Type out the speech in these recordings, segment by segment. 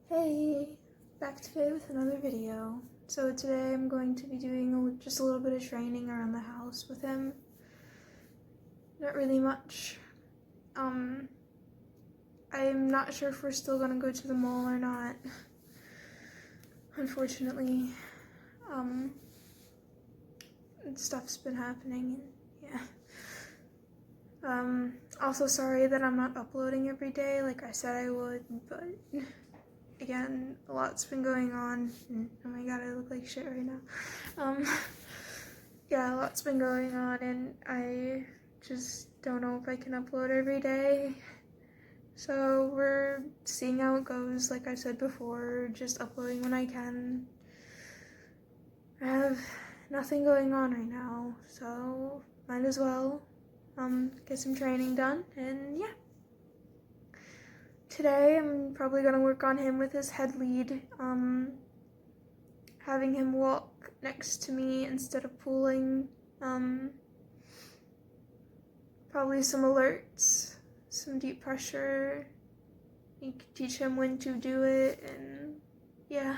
Hey, back today with another video. So today I'm going to be doing just a little bit of training around the house with him. Not really much. I'm not sure if we're still gonna go to the mall or not. Unfortunately, stuff's been happening, and yeah. Also sorry that I'm not uploading every day like I said I would, but again, a lot's been going on, and oh my god, I look like shit right now. Yeah, a lot's been going on, and I just don't know if I can upload every day. So we're seeing how it goes, like I said before, just uploading when I can. I have nothing going on right now, so might as well get some training done, and yeah. Today I'm probably gonna work on him with his head lead, having him walk next to me instead of pulling, probably some alerts, some deep pressure. You can teach him when to do it, and yeah.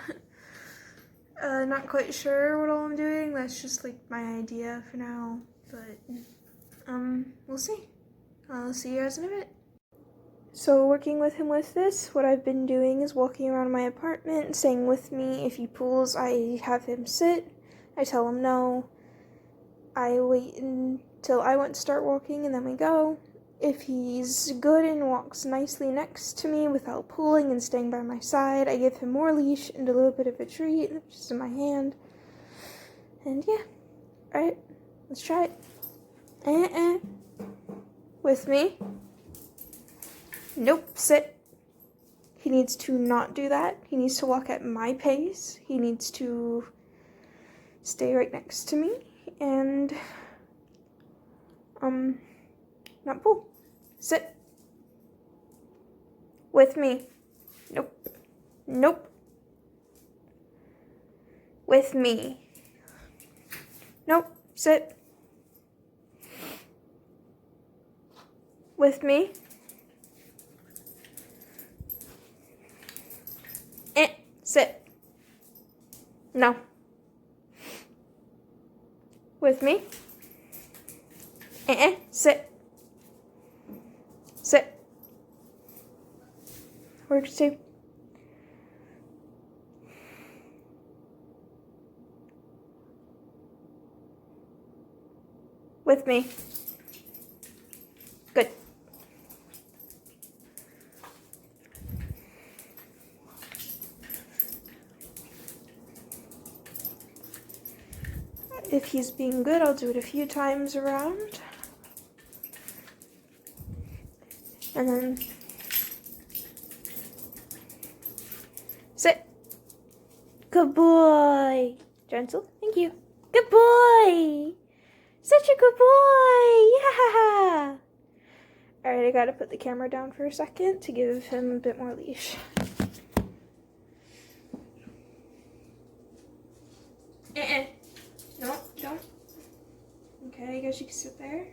Not quite sure what all I'm doing, that's just like my idea for now, but we'll see. I'll see you guys in a bit. So working with him with this, what I've been doing is walking around my apartment, saying with me, if he pulls, I have him sit, I tell him no, I wait until I want to start walking and then we go. If he's good and walks nicely next to me without pulling and staying by my side, I give him more leash and a little bit of a treat, just in my hand. And yeah, alright, let's try it. With me. Nope, sit. He needs to not do that. He needs to walk at my pace. He needs to stay right next to me and not pull. Sit. With me. Nope. Nope. With me. Nope. Sit. With me. Sit. No. With me. Sit. Sit. Works too. With me. Good. If he's being good, I'll do it a few times around. And then sit. Good boy. Gentle. Thank you. Good boy. Such a good boy. Yeah. Alright, I gotta put the camera down for a second to give him a bit more leash. No, don't. Okay, I guess you can sit there.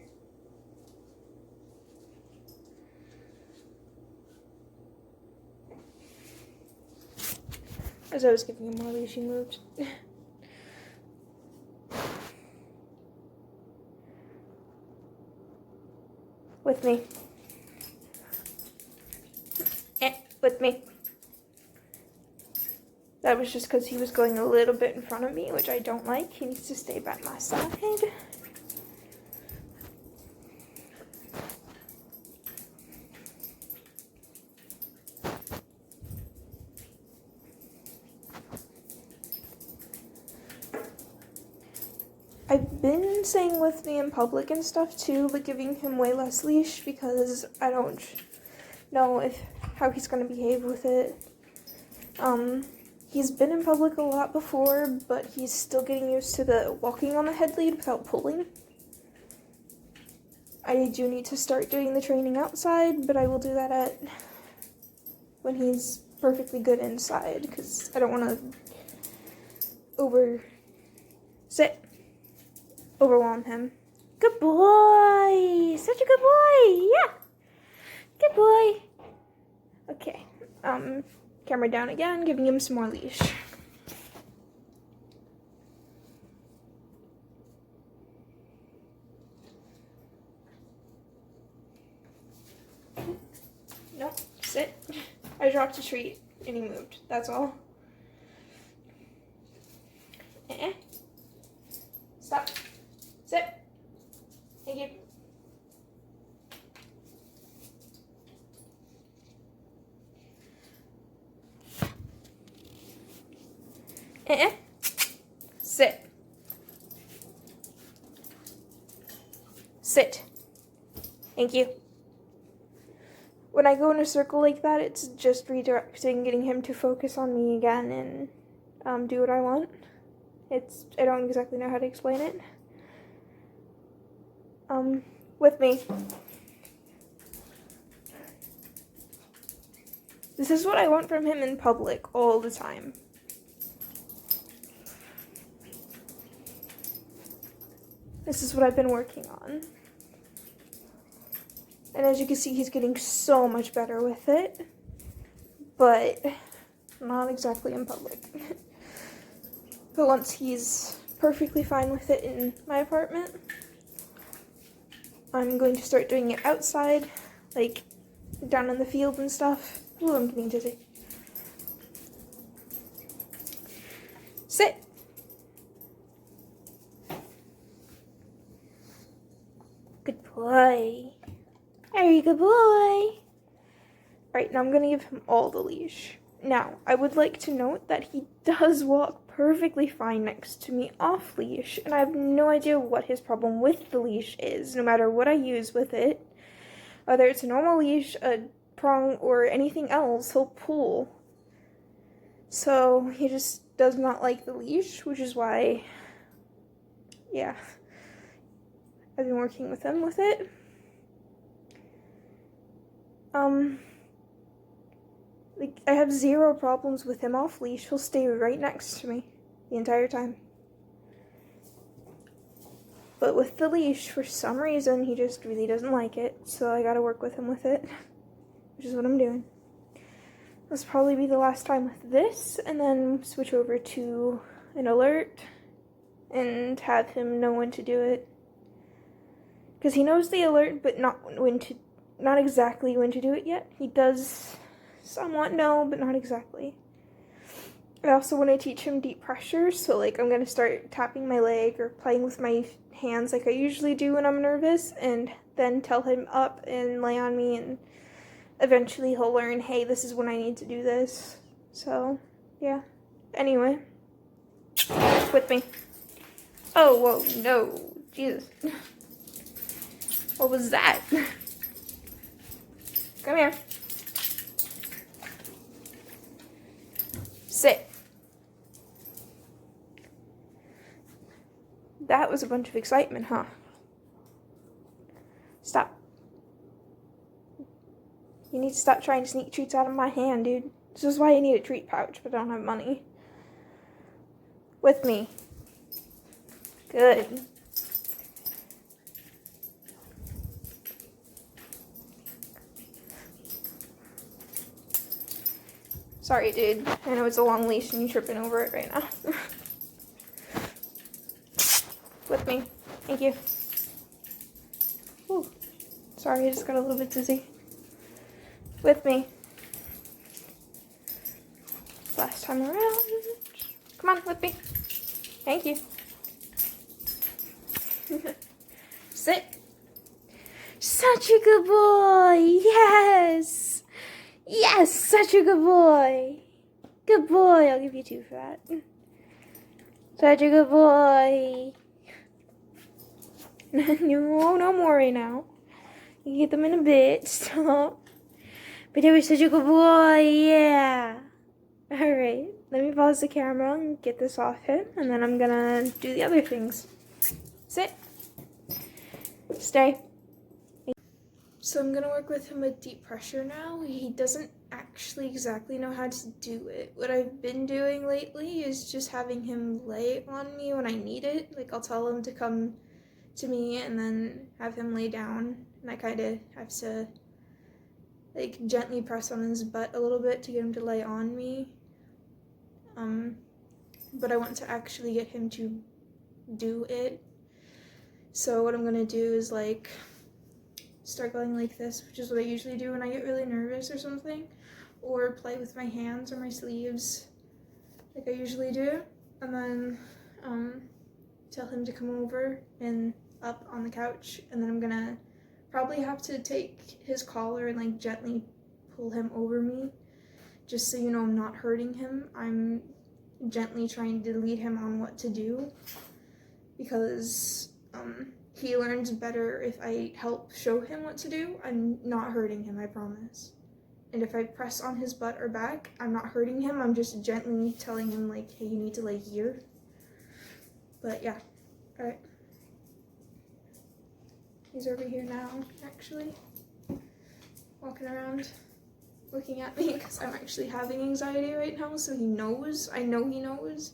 As I was giving him more leash, he moved. With me. With me. That was just because he was going a little bit in front of me, which I don't like. He needs to stay by my side. I've been saying with me in public and stuff too, but giving him way less leash because I don't know how he's gonna behave with it. He's been in public a lot before, but he's still getting used to the walking on the head lead without pulling. I do need to start doing the training outside, but I will do that when he's perfectly good inside, because I don't want to overwhelm him. Good boy! Such a good boy! Yeah! Good boy! Okay, camera down again, giving him some more leash. Nope, sit. I dropped a treat and he moved, that's all. Stop. Sit. Thank you. Sit. Sit. Thank you. When I go in a circle like that, it's just redirecting, getting him to focus on me again and do what I want. I don't exactly know how to explain it. With me. This is what I want from him in public all the time. This is what I've been working on. And as you can see, he's getting so much better with it, but not exactly in public. But once he's perfectly fine with it in my apartment, I'm going to start doing it outside, like down in the field and stuff. Ooh, I'm getting dizzy. Sit. Good boy. Very good boy. Right, now I'm going to give him all the leash. Now, I would like to note that he does walk perfectly fine next to me off leash, and I have no idea what his problem with the leash is, no matter what I use with it. Whether it's a normal leash, a prong, or anything else, he'll pull. So, he just does not like the leash, which is why, yeah, I've been working with him with it. Like, I have zero problems with him off leash. He'll stay right next to me the entire time. But with the leash, for some reason, he just really doesn't like it. So I gotta work with him with it, which is what I'm doing. This will probably be the last time with this, and then switch over to an alert and have him know when to do it. Because he knows the alert, but not exactly when to do it yet. He does somewhat know, but not exactly. I also want to teach him deep pressure, so like I'm going to start tapping my leg or playing with my hands like I usually do when I'm nervous, and then tell him up and lay on me, and eventually he'll learn, hey, this is when I need to do this. So, yeah. Anyway. With me. Oh, whoa, no. Jesus. What was that? Come here. Sit. That was a bunch of excitement, huh? Stop. You need to stop trying to sneak treats out of my hand, dude. This is why you need a treat pouch, but I don't have money. With me. Good. Sorry, dude. I know it's a long leash and you're tripping over it right now. With me. Thank you. Ooh. Sorry, I just got a little bit dizzy. With me. Last time around. Come on, with me. Thank you. Sit. Such a good boy. Yes. Yes, such a good boy. Good boy. I'll give you 2 for that. Such a good boy. No more right now. You can get them in a bit. Stop. But they were such a good boy. Yeah. Alright. Let me pause the camera and get this off him. And then I'm gonna do the other things. Sit. Stay. So I'm gonna work with him with deep pressure now. He doesn't actually exactly know how to do it. What I've been doing lately is just having him lay on me when I need it. Like, I'll tell him to come to me and then have him lay down. And I kind of have to like gently press on his butt a little bit to get him to lay on me. But I want to actually get him to do it. So what I'm gonna do is like start going like this, which is what I usually do when I get really nervous or something, or play with my hands or my sleeves like I usually do, and then tell him to come over and up on the couch, and then I'm gonna probably have to take his collar and like gently pull him over me, just so you know I'm not hurting him. I'm gently trying to lead him on what to do, because he learns better if I help show him what to do. I'm not hurting him, I promise. And if I press on his butt or back, I'm not hurting him, I'm just gently telling him like, hey, you need to lay here. But yeah, alright. He's over here now, actually, walking around, looking at me, because I'm actually having anxiety right now, so he knows. I know he knows.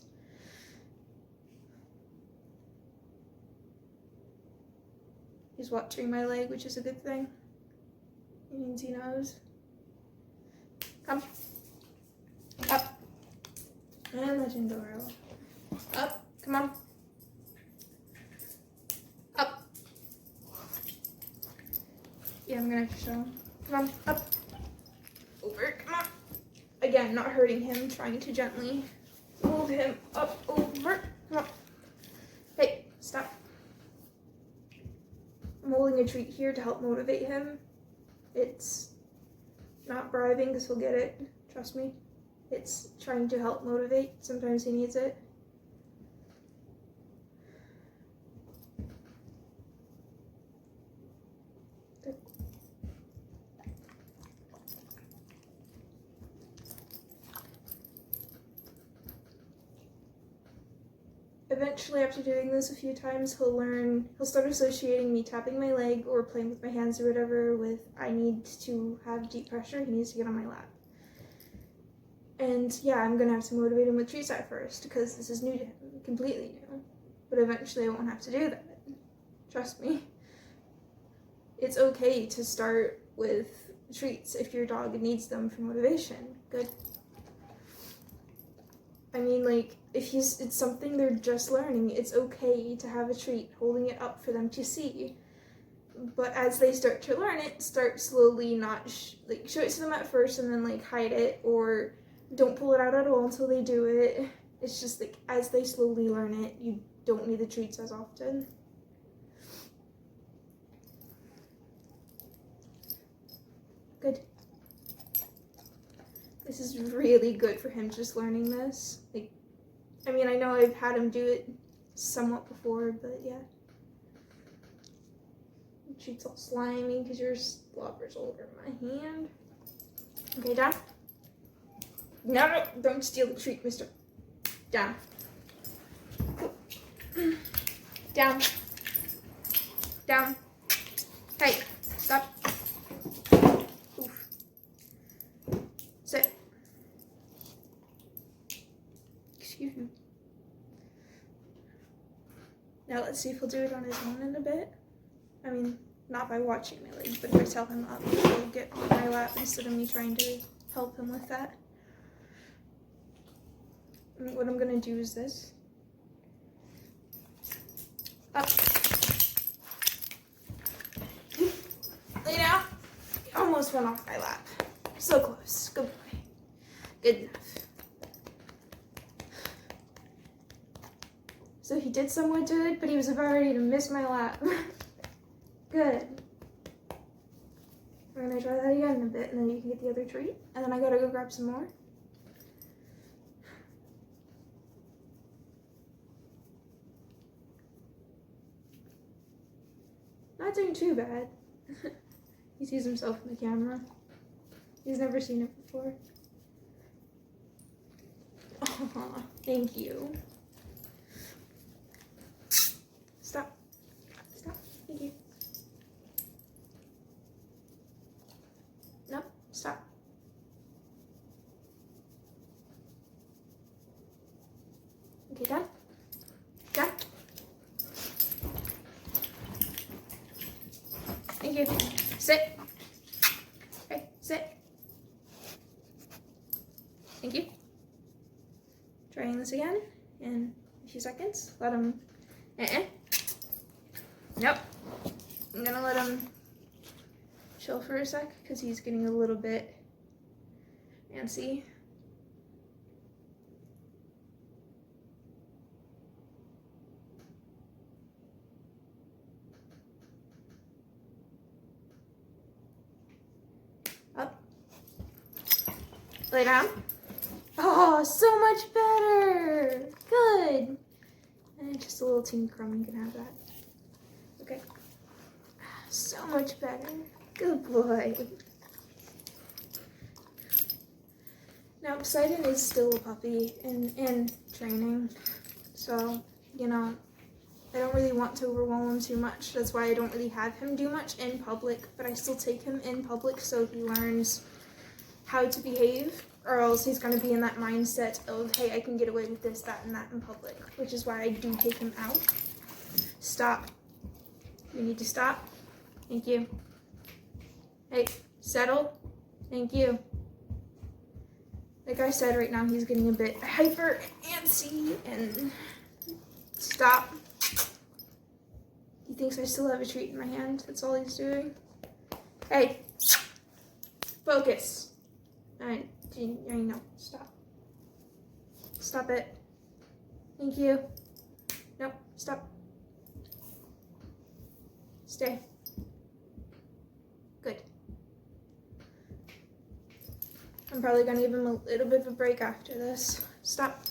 He's watching my leg, which is a good thing. It means he knows. Come. Up. And let him go. Up. Come on. Up. Yeah, I'm gonna have to show him. Come on. Up. Over. Come on. Again, not hurting him, trying to gently move him up, over. Come on. Hey, stop. I'm holding a treat here to help motivate him. It's not bribing, because he'll get it. Trust me. It's trying to help motivate. Sometimes he needs it. Good. Eventually, after doing this a few times, he'll start associating me tapping my leg or playing with my hands or whatever with, I need to have deep pressure, he needs to get on my lap. And yeah, I'm gonna have to motivate him with treats at first, because this is new to him, completely new. But eventually I won't have to do that. Trust me. It's okay to start with treats if your dog needs them for motivation. Good. I mean, like, if it's something they're just learning, it's okay to have a treat, holding it up for them to see. But as they start to learn it, start slowly not, show it to them at first and then, like, hide it, or don't pull it out at all until they do it. It's just, like, as they slowly learn it, you don't need the treats as often. Good. This is really good for him, just learning this. Like, I mean, I know I've had him do it somewhat before, but yeah. The treat's all slimy because your slobber's all over my hand. Okay, down. No, don't steal the treat, mister. Down. Down. Down. Hey, stop. Oof. Sit. Excuse me. Now let's see if he'll do it on his own in a bit. I mean, not by watching my legs, but if I tell him up, he'll get on my lap instead of me trying to help him with that. And what I'm gonna do is this. Up. Lay down. He almost went off my lap. So close. Good boy. Good enough. So he did somewhat good, but he was about ready to miss my lap. Good. We're gonna try that again in a bit, and then you can get the other treat. And then I gotta go grab some more. Not doing too bad. He sees himself in the camera. He's never seen it before. Aw, thank you. Stop. Stop. Thank you. No, stop. Okay, done? Done? Thank you. Sit. Okay, sit. trying this again in a few seconds. Let him, Nope. I'm gonna let him chill for a sec because he's getting a little bit antsy. Up. Lay down. Oh, so much better. Good. And just a little teeny crumb, you can have that. Okay. So much better. Good boy. Now, Poseidon is still a puppy in training, so, you know, I don't really want to overwhelm him too much. That's why I don't really have him do much in public, but I still take him in public so he learns how to behave, or else he's going to be in that mindset of, hey, I can get away with this, that, and that in public, which is why I do take him out. Stop. You need to stop. Thank you. Hey, settle. Thank you. Like I said, right now he's getting a bit hyper and antsy, and stop. He thinks I still have a treat in my hand. That's all he's doing. Hey, focus. I know. Stop. Stop it. Thank you. Nope. Stop. Stay. Good. I'm probably gonna give him a little bit of a break after this. Stop.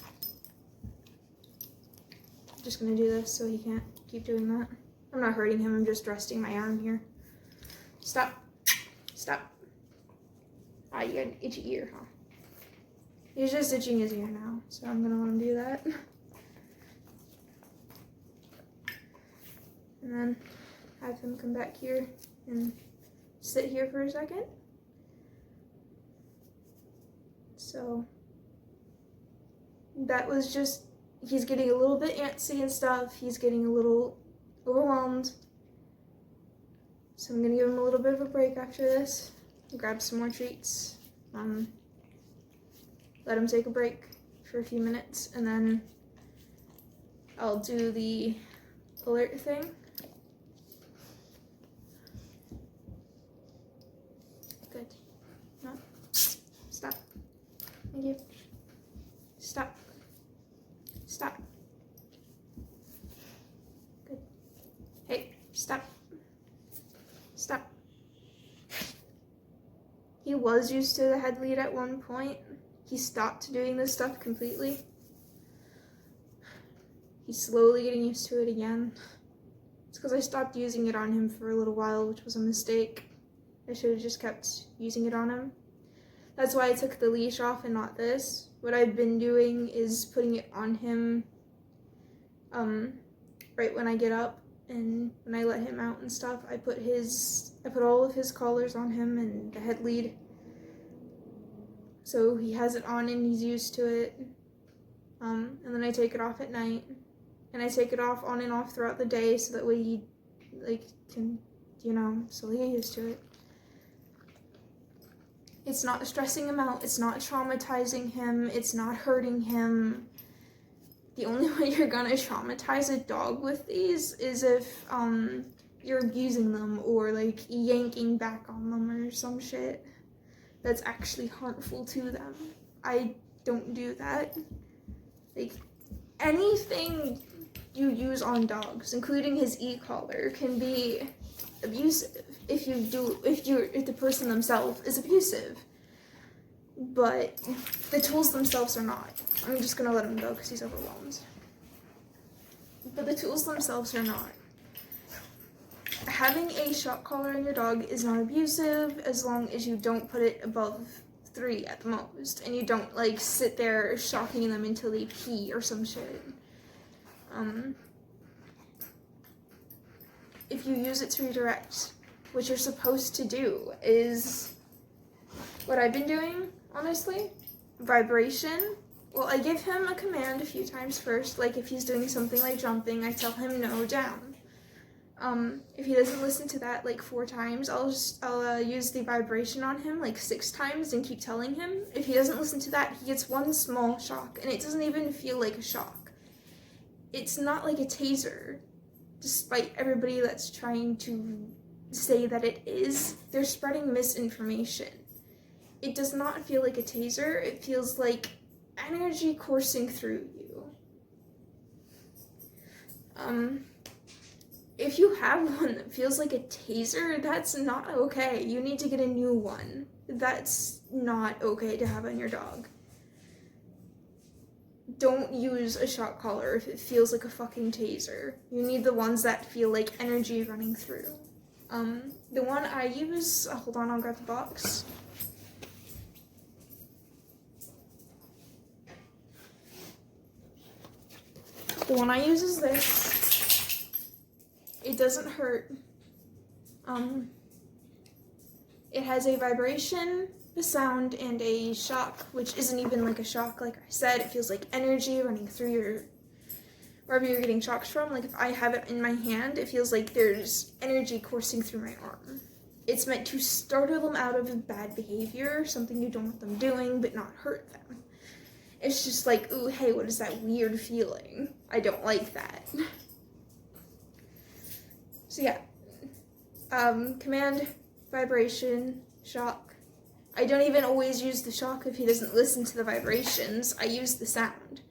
I'm just gonna do this so he can't keep doing that. I'm not hurting him, I'm just resting my arm here. Stop. Stop. Ah, you got an itchy ear, huh? He's just itching his ear now, so I'm gonna let him do that. And then have him come back here and sit here for a second. So that was just, he's getting a little bit antsy and stuff. He's getting a little overwhelmed. So I'm gonna give him a little bit of a break after this. Grab some more treats. Let him take a break for a few minutes, and then I'll do the alert thing. Good. No. Stop. Thank you. Stop. Stop. Good. Hey, stop. Stop. He was used to the head lead at one point. He stopped doing this stuff completely. He's slowly getting used to it again. It's because I stopped using it on him for a little while, which was a mistake. I should have just kept using it on him. That's why I took the leash off and not this. What I've been doing is putting it on him right when I get up, and when I let him out and stuff, I put all of his collars on him and the head lead. So he has it on and he's used to it. And then I take it off at night. And I take it off on and off throughout the day so that way he can, slowly get used to it. It's not stressing him out, it's not traumatizing him, it's not hurting him. The only way you're gonna traumatize a dog with these is if you're abusing them or yanking back on them or some shit that's actually harmful to them. I don't do that. Anything you use on dogs, including his e-collar, can be abusive if the person themselves is abusive. But the tools themselves are not. I'm just gonna let him go because he's overwhelmed. But the tools themselves are not. Having a shock collar on your dog is not abusive as long as you don't put it above 3 at the most, and you don't sit there shocking them until they pee or some shit. If you use it to redirect, what you're supposed to do is what I've been doing, honestly. Vibration. Well, I give him a command a few times first, if he's doing something like jumping, I tell him no, down. If he doesn't listen to that like 4 times, I'll use the vibration on him like 6 times and keep telling him. If he doesn't listen to that, he gets one small shock, and it doesn't even feel like a shock. It's not like a taser, despite everybody that's trying to say that it is. They're spreading misinformation. It does not feel like a taser. It feels like energy coursing through you. If you have one that feels like a taser, that's not okay. You need to get a new one. That's not okay to have on your dog. Don't use a shock collar if it feels like a fucking taser. You need the ones that feel like energy running through. The one I use, hold on, I'll grab the box. The one I use is this. It doesn't hurt. It has a vibration, a sound, and a shock, which isn't even like a shock. Like I said, it feels like energy running through your, wherever you're getting shocks from. Like if I have it in my hand, it feels like there's energy coursing through my arm. It's meant to startle them out of bad behavior, something you don't want them doing, but not hurt them. It's just like, ooh, hey, what is that weird feeling? I don't like that. So yeah, command, vibration, shock. I don't even always use the shock if he doesn't listen to the vibrations. I use the sound.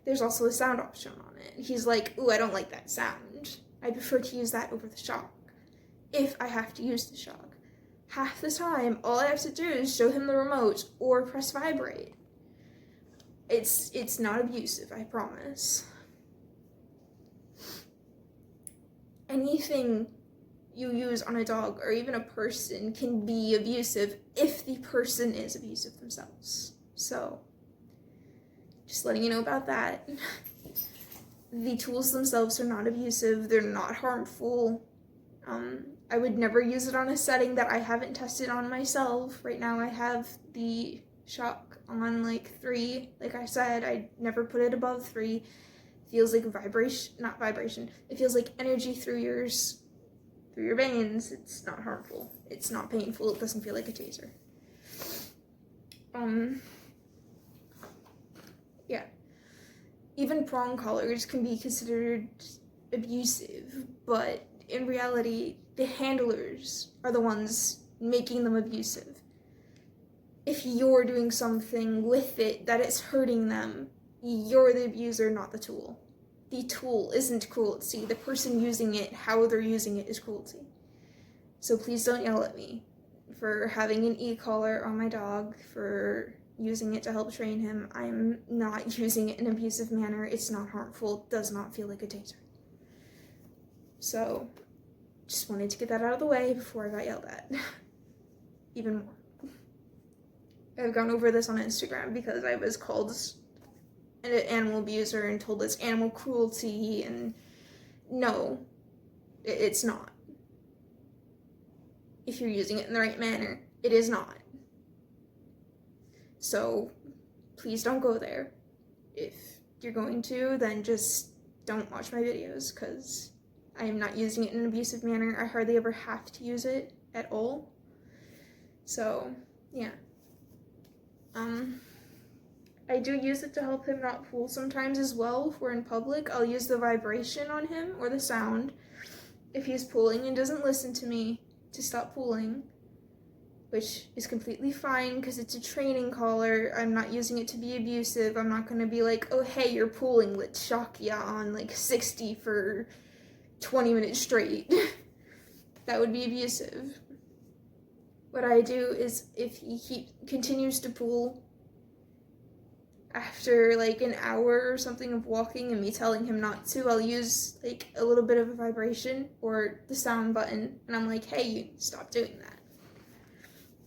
There's also a sound option on it. He's like, ooh, I don't like that sound. I prefer to use that over the shock, if I have to use the shock. Half the time, all I have to do is show him the remote or press vibrate. It's not abusive, I promise. Anything you use on a dog or even a person can be abusive if the person is abusive themselves. So, just letting you know about that. The tools themselves are not abusive, they're not harmful. I would never use it on a setting that I haven't tested on myself. Right now I have the shock on like 3. Like I said, I never put it above 3. Feels like vibration, not vibration. It feels like energy through your veins. It's not harmful. It's not painful. It doesn't feel like a taser. Yeah. Even prong collars can be considered abusive, but in reality, the handlers are the ones making them abusive. If you're doing something with it that is hurting them, you're the abuser, not the tool. The tool isn't cruelty. The person using it, how they're using it, is cruelty. So please don't yell at me for having an e-collar on my dog, for using it to help train him. I'm not using it in an abusive manner. It's not harmful. It does not feel like a taser. So, just wanted to get that out of the way before I got yelled at. Even more. I've gone over this on Instagram because I was called an animal abuser and told it's animal cruelty, and no, it's not. If you're using it in the right manner, it is not. So please don't go there. If you're going to, then just don't watch my videos, because I am not using it in an abusive manner. I hardly ever have to use it at all. So yeah. I do use it to help him not pull sometimes as well. If we're in public, I'll use the vibration on him or the sound if he's pulling and doesn't listen to me to stop pulling, which is completely fine because it's a training collar. I'm not using it to be abusive. I'm not going to be like, oh, hey, you're pulling, let's shock ya on like 60 for 20 minutes straight. That would be abusive. What I do is if he continues to pull after like an hour or something of walking and me telling him not to, I'll use like a little bit of a vibration or the sound button, and I'm like, hey, you stop doing that,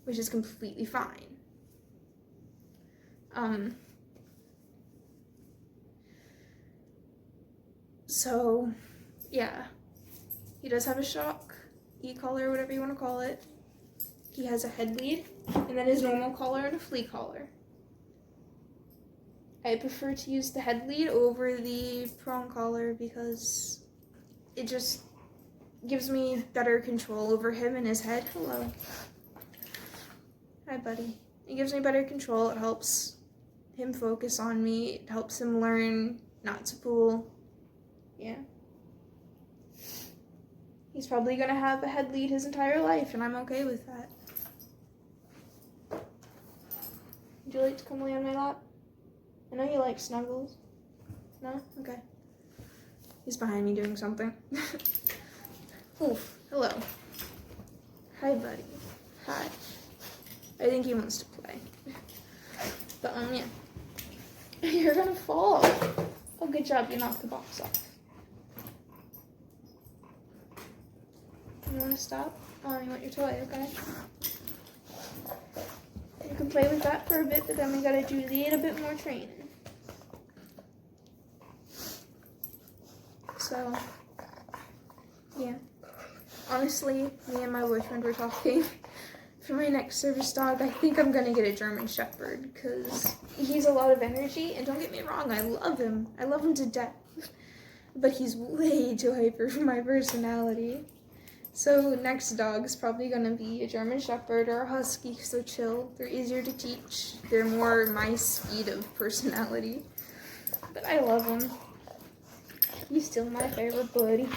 which is completely fine. So yeah, he does have a shock, e-collar, whatever you want to call it. He has a head lead, and then his normal collar and a flea collar. I prefer to use the head lead over the prong collar because it just gives me better control over him in his head. Hello. Hi, buddy. It gives me better control. It helps him focus on me. It helps him learn not to pull. Yeah. He's probably gonna have a head lead his entire life, and I'm okay with that. Would you like to come lay on my lap? I know you like snuggles. No? Okay. He's behind me doing something. Oof. Hello. Hi, buddy. Hi. I think he wants to play. But, yeah. You're gonna fall. Oh, good job. You knocked the box off. You wanna stop? Oh, you want your toy, okay. You can play with that for a bit, but then we gotta do a little bit more training. So, yeah. Honestly, me and my boyfriend were talking. For my next service dog, I think I'm gonna get a German Shepherd, because he's a lot of energy, and don't get me wrong, I love him. I love him to death. But he's way too hyper for my personality. So next dog's probably gonna be a German Shepherd or a Husky, so chill. They're easier to teach. They're more my speed of personality. But I love him. He's still my favorite buddy.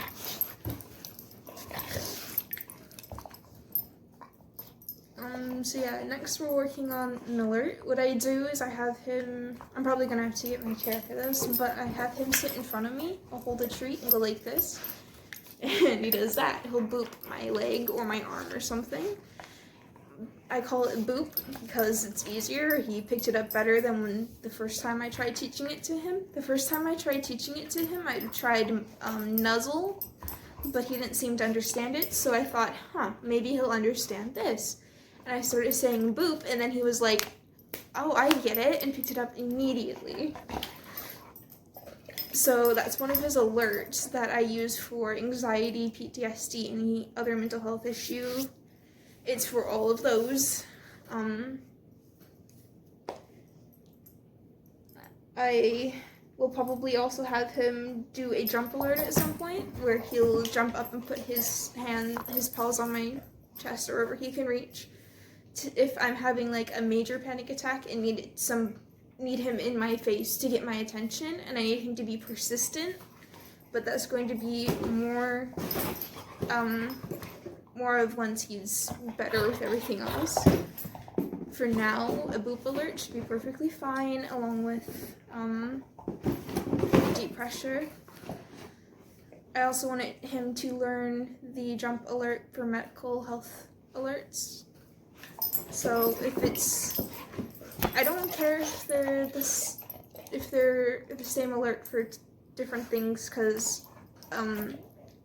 So yeah, next we're working on an alert. What I do is I have him, I'm probably gonna have to get my chair for this, but I have him sit in front of me. I'll hold a treat and go like this. And he does that. He'll boop my leg or my arm or something. I call it boop because it's easier. He picked it up better than when the first time I tried teaching it to him. The first time I tried teaching it to him, I tried nuzzle, but he didn't seem to understand it. So I thought, maybe he'll understand this. And I started saying boop, and then he was like, oh, I get it, and picked it up immediately. So that's one of his alerts that I use for anxiety, PTSD, any other mental health issue. It's for all of those. I will probably also have him do a jump alert at some point, where he'll jump up and put his paws on my chest or wherever he can reach. If I'm having like a major panic attack and need him in my face to get my attention, and I need him to be persistent, but that's going to be more of once he's better with everything else. For now, a boop alert should be perfectly fine, along with deep pressure. I also wanted him to learn the jump alert for medical health alerts. So I don't care if they're the same alert for different things, because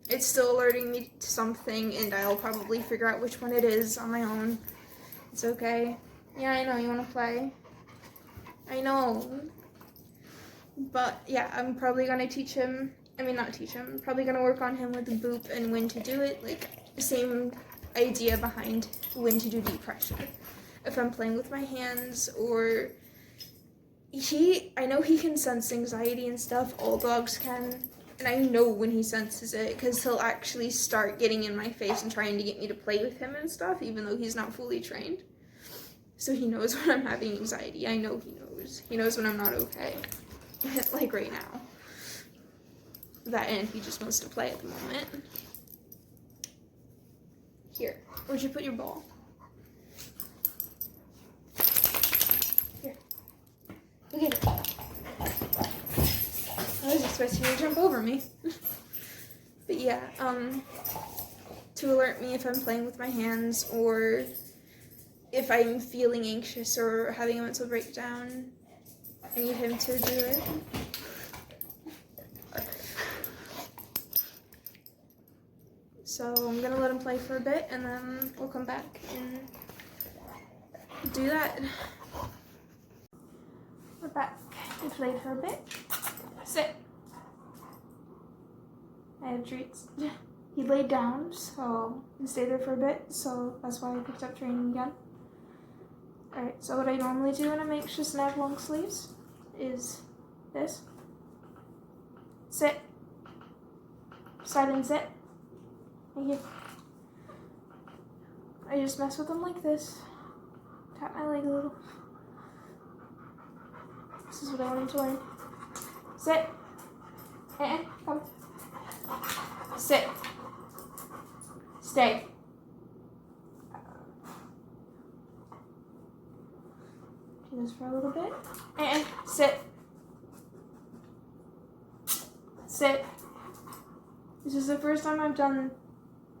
it's still alerting me to something, and I'll probably figure out which one it is on my own. It's okay. Yeah, I know you want to play. I know. But yeah, I'm probably gonna teach him. I'm probably gonna work on him with the boop and when to do it. Like the same idea behind when to do deep pressure. If I'm playing with my hands, or I know he can sense anxiety and stuff. All dogs can. And I know when he senses it, because he'll actually start getting in my face and trying to get me to play with him and stuff, even though he's not fully trained. So he knows when I'm having anxiety. I know he knows. He knows when I'm not okay. Like right now. That, and he just wants to play at the moment. Here, where'd you put your ball? Here. Look at it. I was expecting you to jump over me. But yeah, to alert me if I'm playing with my hands, or if I'm feeling anxious or having a mental breakdown, I need him to do it. So I'm gonna let him play for a bit, and then we'll come back and do that. We're back. We played for a bit. Sit. I had treats. He laid down, so he stayed there for a bit, so that's why I picked up training again. Alright, so what I normally do when I'm anxious and I have long sleeves is this. Sit. Side and sit. Thank you. I just mess with him like this. Tap my leg a little. This is what I want him to learn. Sit. Come. Sit. Stay. Do this for a little bit. Sit. Sit. This is the first time I've done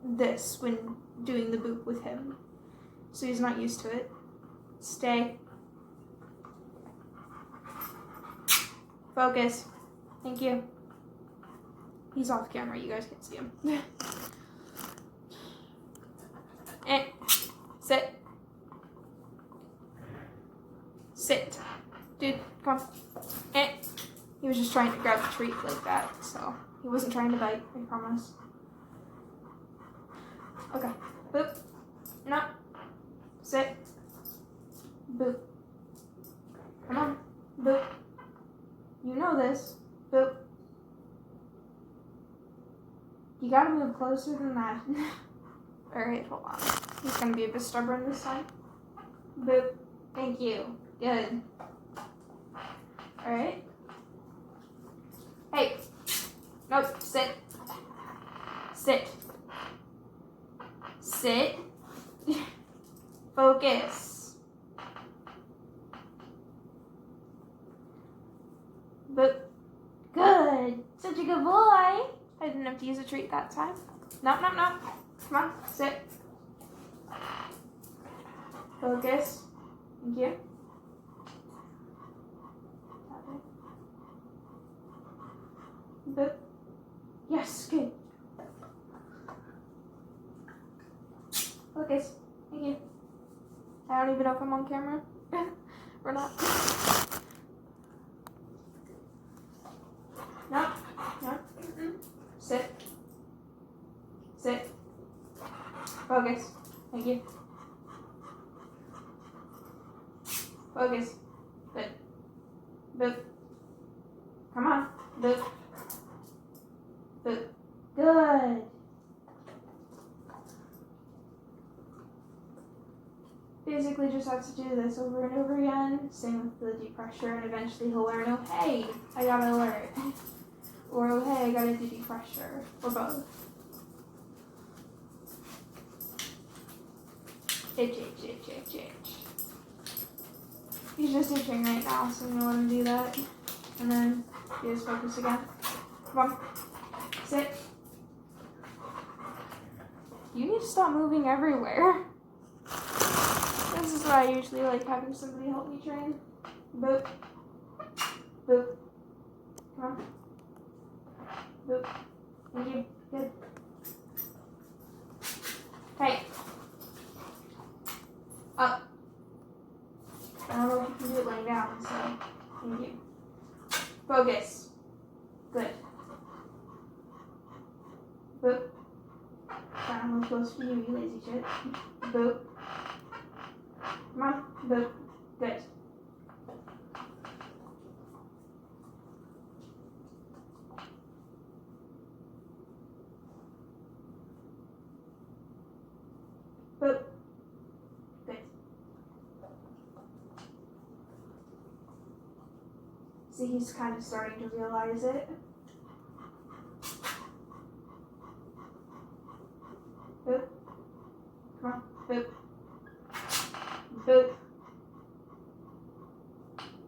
this when doing the boop with him. So he's not used to it. Stay. Focus. Thank you. He's off camera, you guys can't see him. Sit. Sit. Dude, come on. He was just trying to grab a treat like that, so he wasn't trying to bite, I promise. Okay. Boop. No. Sit. Boop. Come on. Boop. You know this. Boop. You gotta move closer than that. Alright, hold on. He's gonna be a bit stubborn this time. Boop. Thank you. Good. Alright. Hey. Nope. Sit. Sit. Sit. Focus. Boop. Good. Such a good boy. I didn't have to use a treat that time. No. Come on. Sit. Focus. Thank you. Boop. Yes, good. Focus. Thank you. I don't even know if I'm on camera. Or not. No. Sit. Sit. Focus. Thank you. Focus. Good. Boop. Come on. Boop. Boop. Good. Basically just have to do this over and over again. Same with the deep pressure, and eventually he'll learn, oh hey, I got an alert. Or oh hey, I gotta do deep pressure. Or both. Itch. He's just itching right now, so I'm gonna let him do that. And then do his focus again. Come on. Sit. You need to stop moving everywhere. This is why I usually like having somebody help me train. Boop. Boop. Come on. Boop. Thank you. Good. Hey. Up. I don't know if you can do it laying down, so thank you. Focus. Good. Boop. I'm close to you, you lazy shit. Boop. Come on. Boop. Good. Boop. Good. See, he's kind of starting to realize it. Boop. Come on. Boop. Boop.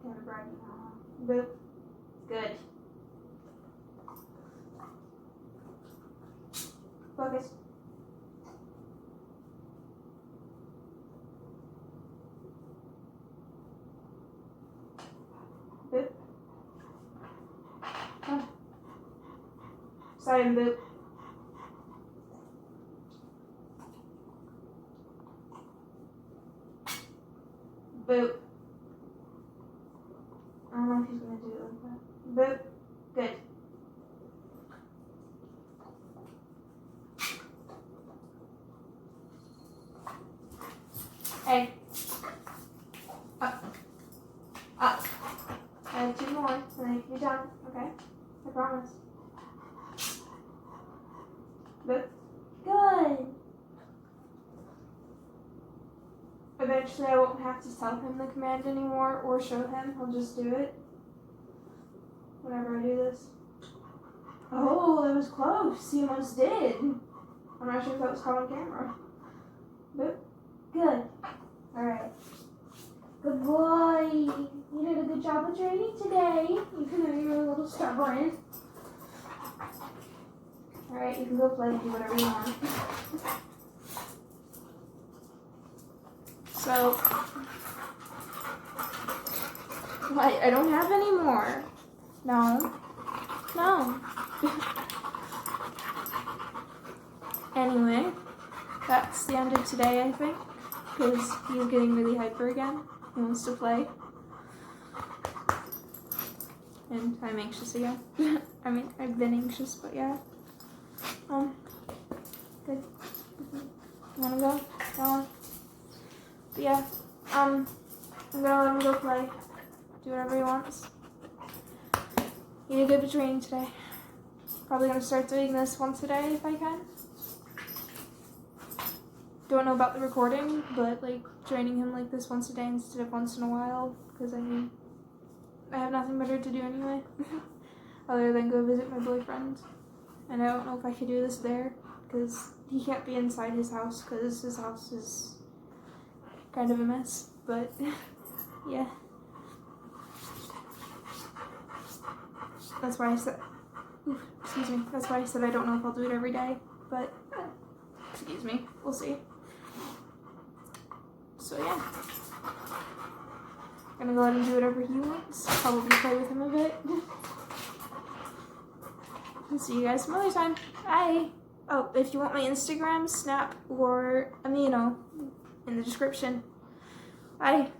Gotta brag you now. Boop. Good. Focus. Boop. Come on. Side and boop. Boop. I don't know if he's gonna do it like that. Boop. Good. Hey. Up. Up. I have 2 more, and then you're done, okay? I promise. Boop. Good. Eventually I won't have to tell him the command anymore or show him. He'll just do it whenever I do this. Oh, that was close. He almost did. I'm not sure if that was caught on camera. But good. Alright. Good boy. You did a good job of training today, even though you were a little stubborn. Alright, you can go play and do whatever you want. So, what? I don't have any more. No. No. Anyway, that's the end of today, I think, because he's getting really hyper again. He wants to play. And I'm anxious again. I mean, I've been anxious, but yeah. Good. You wanna go? Go. But yeah, I'm gonna let him go play. Do whatever he wants. He did good with training today. Probably gonna start doing this once a day if I can. Don't know about the recording, but like training him like this once a day instead of once in a while, because I mean, I have nothing better to do anyway, other than go visit my boyfriend. And I don't know if I could do this there, because he can't be inside his house, because his house is kind of a mess, but yeah. That's why I said, excuse me, that's why I said I don't know if I'll do it every day, but excuse me, we'll see. So yeah, I'm gonna go ahead and do whatever he wants, probably play with him a bit. I'll see you guys some other time. Bye! Oh, if you want my Instagram, Snap, or Amino in the description. Bye!